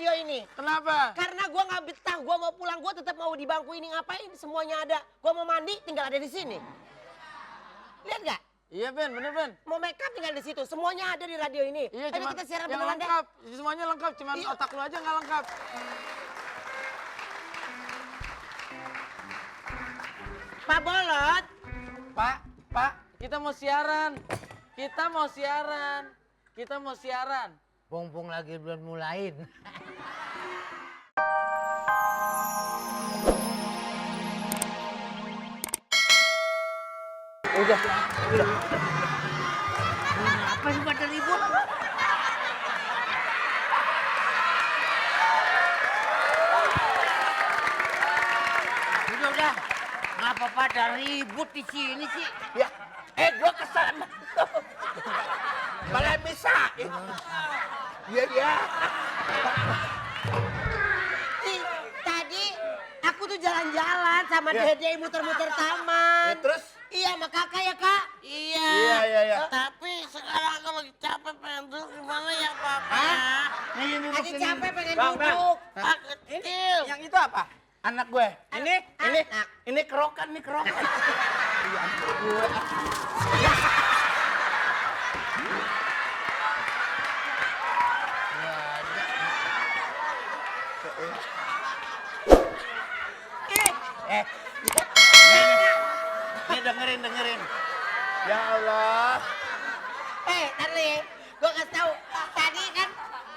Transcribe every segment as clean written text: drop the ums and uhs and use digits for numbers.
radio ini. Kenapa? Karena gua nggak betah, gua mau pulang, gua tetap mau di bangku ini ngapain? Semuanya ada. Gua mau mandi, tinggal ada di sini. Lihat nggak? Iya Ben, bener Ben. Mau make up tinggal di situ. Semuanya ada di radio ini. Iya, Ayo cuma kita siaran yang beneran deh. lengkap. Semuanya lengkap, cuman Iya. otak lu aja nggak lengkap. Pak Bolot. Pak, kita mau siaran. Kita mau siaran. Pompong lagi belum mulain. Udah. Apa sih pada ribut? Udah. Ngapa pada ribut di sini sih? Ya, gua kesana. Malah misahin. Iya. Ih, tadi aku tuh jalan-jalan sama Dede muter-muter taman. Ya, terus? Iya, sama kakak ya, Kak? Iya. Tapi sekarang aku lagi capek pengen duduk gimana ya Papa? Hah? Nih, Lagi capek pengen Bang. duduk. Pak kecil. Yang itu apa? Anak gue. Anak. Ini kerokan. Iya, anak gue. Nih dengerin. Ya Allah. Tadi gue kasih tahu. Tadi kan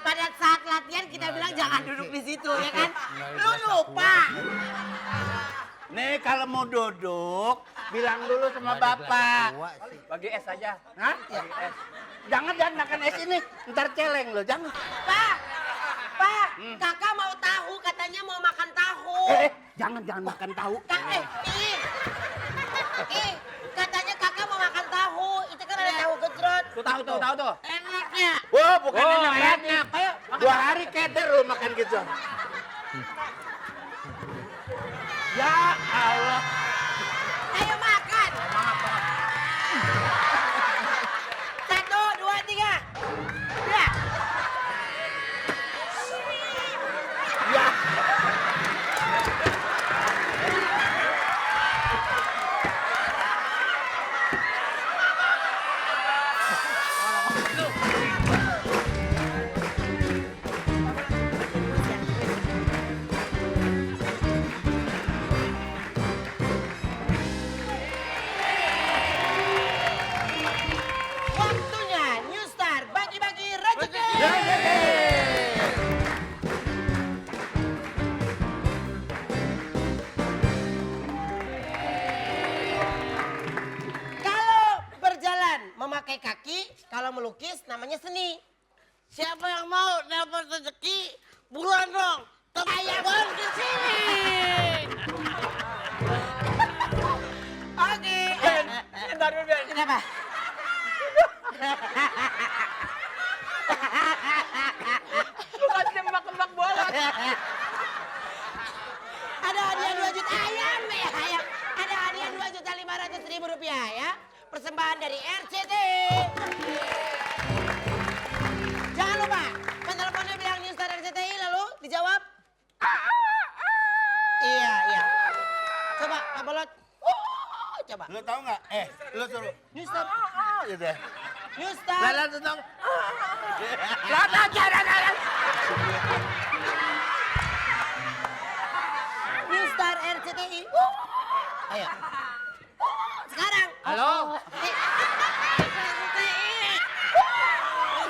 pada saat latihan kita bilang jangan duduk di situ, ya kan? Lu lupa. Nih kalau mau duduk, bilang dulu sama bapak. Bagi es aja. Hah? Bagi es. Jangan makan es ini, ntar celeng lo, jangan. Pak, kakak mau tahu, katanya mau makan tahu. Jangan makan tahu. Katanya kakak mau makan tahu. Itu kan ada tahu gejrot. Tuh tahu tuh. Enaknya. Wah, bukan Oh, enak. Ayo, 2 hari keder lo makan gitu. Ya Allah. ayo makan. 1, 2, 3. Ya. Ya. Waktunya New Star bagi-bagi rezeki. Kalau berjalan memakai kaki, kalau melukis namanya seni. Siapa yang mau dapat rezeki? Buruan dong. Teman ke sini. Oke. Bentar dulu Ben. Kenapa? Lu kasih kembang bola. Ada hadiah 2 juta ayam. Ada hadiah 2.500.000 rupiah ya. Persembahan dari RCT. Jangan lupa, penelponnya bilang New Star RCTI lalu dijawab. Iya. Coba, Pak Bolot. Coba. Lu tahu nggak? Lu suruh. New Star. Gitu ya. New Star. Jalan tuh dong. New Star RCTI. Ayo. Sekarang. Halo.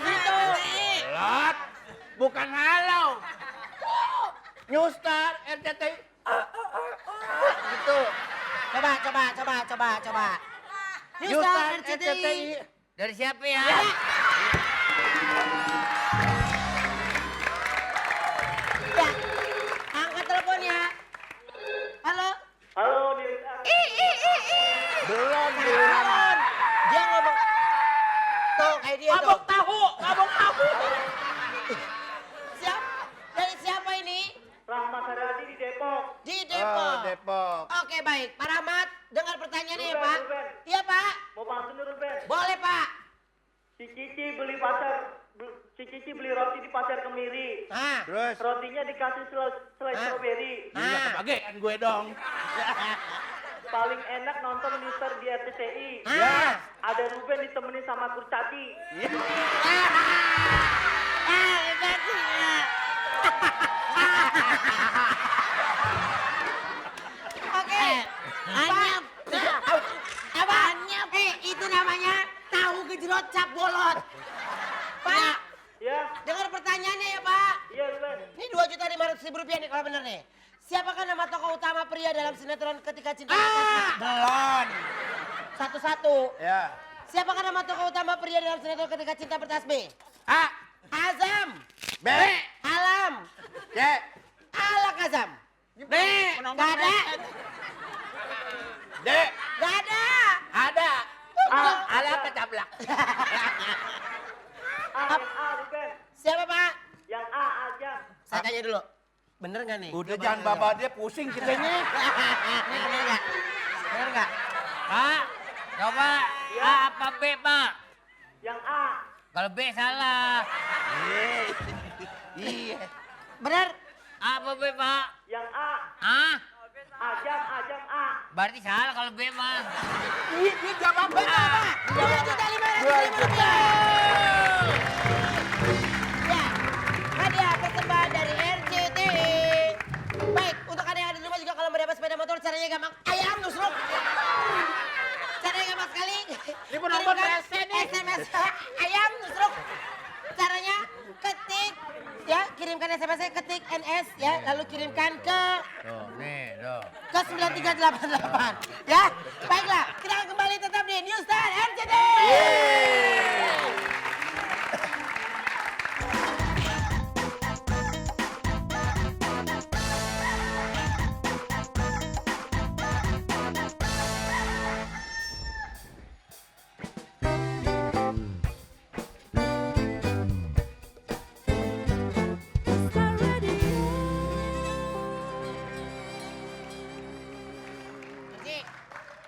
Gitu. Lot. Bukan halau. New Star RCTI. Gitu. Coba. New Star RCTI. Dari siapa ya? Ya. Angkat teleponnya. Halo. Halo, Dirut. Belum. Dia ngomong. Tuh kayak dia tuh. Mabok tahu. Dari siapa ini? Rahmat Haryadi di Depok. Di Depok. Depok. Oke baik, Pak Rahmat, dengar pertanyaannya ya Ruben, Pak. Ruben. Iya Pak. Mau pantun dulu, Ben. Boleh Pak. Si Cici beli pacar Si Cici beli roti di Pasar Kemiri. Terus? Rotinya dikasih selai stroberi. Iya kebagian gue dong. Paling enak nonton Mister di RCTI. Ya. Ada Ruben ditemenin sama Kurcaci. Hebat sih. Oke. Anyap. Apa? Itu namanya tahu gejrot cap bolot. Pak, Ya, dengar pertanyaannya ya Pak. iya Ruben. Ini 2.500.000 rupiah nih kalau bener nih. Siapakah nama tokoh utama pria dalam sinetron Ketika Cinta Bertasbih? Belon. Satu-satu. Ya. Siapakah nama tokoh utama pria dalam sinetron Ketika Cinta Bertasbih? A. Azam. B. Alam. C. Alak Azam. D. Gak ada. D. Gak ada. Ada. Ala kecaplak. Yang A Ruben. Siapa Pak? Yang A aja. Saya tanya dulu. Bener gak nih? Udah jangan bawa dia pusing kita ini. Ini bener gak? Bener gak? Pak, coba A apa B, Pak? Yang A. Kalau B salah. Iya. Bener? A apa B, Pak? Yang A. Ah, Ajam A. berarti salah kalau B, mah. Ini jawab B. Berapa? 2.500.000 rupiah. Ya, hadiah persembahan dari RCTI. Baik, untuk Anda yang ada di rumah juga kalau mau dapat sepeda motor caranya gampang. Ayam nusruk. Caranya gampang sekali. Ini pun nomor Kirimkan PSC nih. SMS ayam nusruk. Caranya ketik ya, kirimkan SMS-nya ketik NS ya, lalu kirimkan ke Tuh, nih, tuh. ke 9388 ya. Baiklah, kita akan kembali tetap di News Star RCTI.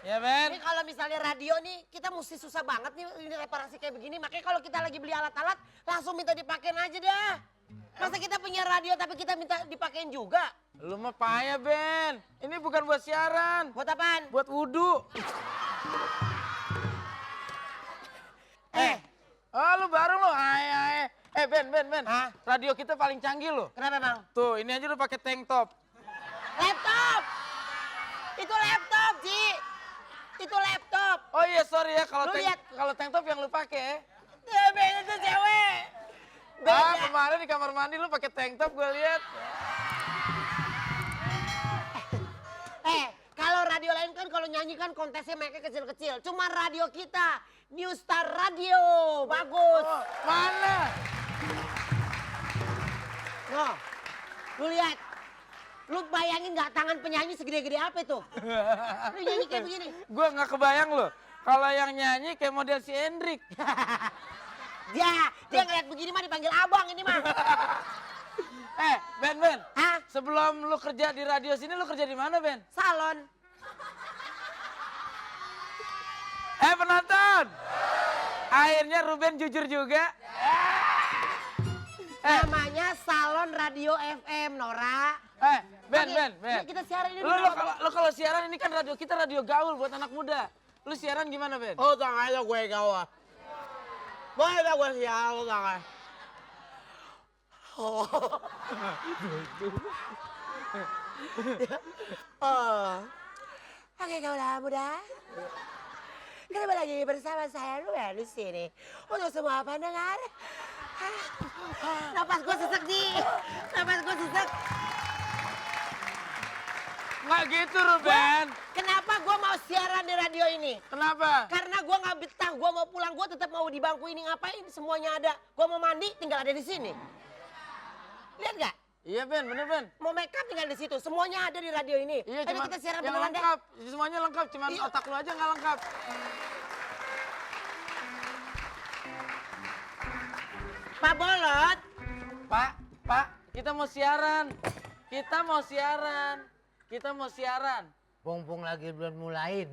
Ya, Ben. Ini kalau misalnya radio nih, kita mesti susah banget nih ini reparasi kayak begini. Makanya kalau kita lagi beli alat-alat, langsung minta dipakein aja dah. Masa kita punya radio tapi kita minta dipakein juga? Lu mah payah, Ben. Ini bukan buat siaran, Buat apaan? buat wudhu. Oh, lu baru lu. Ben. Hah? Radio kita paling canggih lu. Kenapa bang? Tuh, ini aja lu pakai tank top. Laptop! Itu laptop, Ci! Itu laptop! Oh iya, sorry ya Lu lihat. kalau tank top yang lu pakai. Ya, Ben itu cewek! Ah, Beda. kemarin di kamar mandi lu pakai tank top gue lihat. Kalau radio lain kan kalau nyanyi kan kontesnya mereka kecil-kecil. Cuma radio kita, New Star Radio, bagus. Oh, mana? Noh, lu lihat. Lu bayangin nggak tangan penyanyi segede-gede apa itu? Lu nyanyi kayak begini. Gue nggak kebayang lu. Kalau yang nyanyi kayak model si Hendrik. Dia ngeliat begini mah dipanggil abang ini mah. Ben. Hah? Sebelum lu kerja di radio sini, lu kerja di mana, Ben? Salon. Penonton! Akhirnya Ruben jujur juga. Namanya Salon Radio FM, Nora. Ben. Yuk kita siaran ini Lu kalau siaran ini kan radio kita radio gaul buat anak muda. Lu siaran gimana, Ben? Oh, tangan aja gue gawa. Boleh dah gue siaran lu tangan. Oke kaulah muda. Kembali lagi bersama saya Ruben di sini. Untuk semua pendengar. Napas gue sesek nih. Napas gue sesek. Nggak gitu, Ruben. Kenapa gue mau siaran di radio ini? Kenapa? Karena gue nggak betah. Gue mau pulang. Gue tetap mau di bangku ini ngapain? Semuanya ada. Gue mau mandi tinggal ada di sini. Lihat nggak? Iya, Ben, bener, Ben. Mau make up tinggal di situ. Semuanya ada di radio ini. Iya, Ayo cuma kita siaran yang beneran deh. lengkap. Semuanya lengkap, cuman Iya. otak lu aja nggak lengkap. Pak Bolot. Pak, kita mau siaran. Kita mau siaran. Pung lagi belum mulain.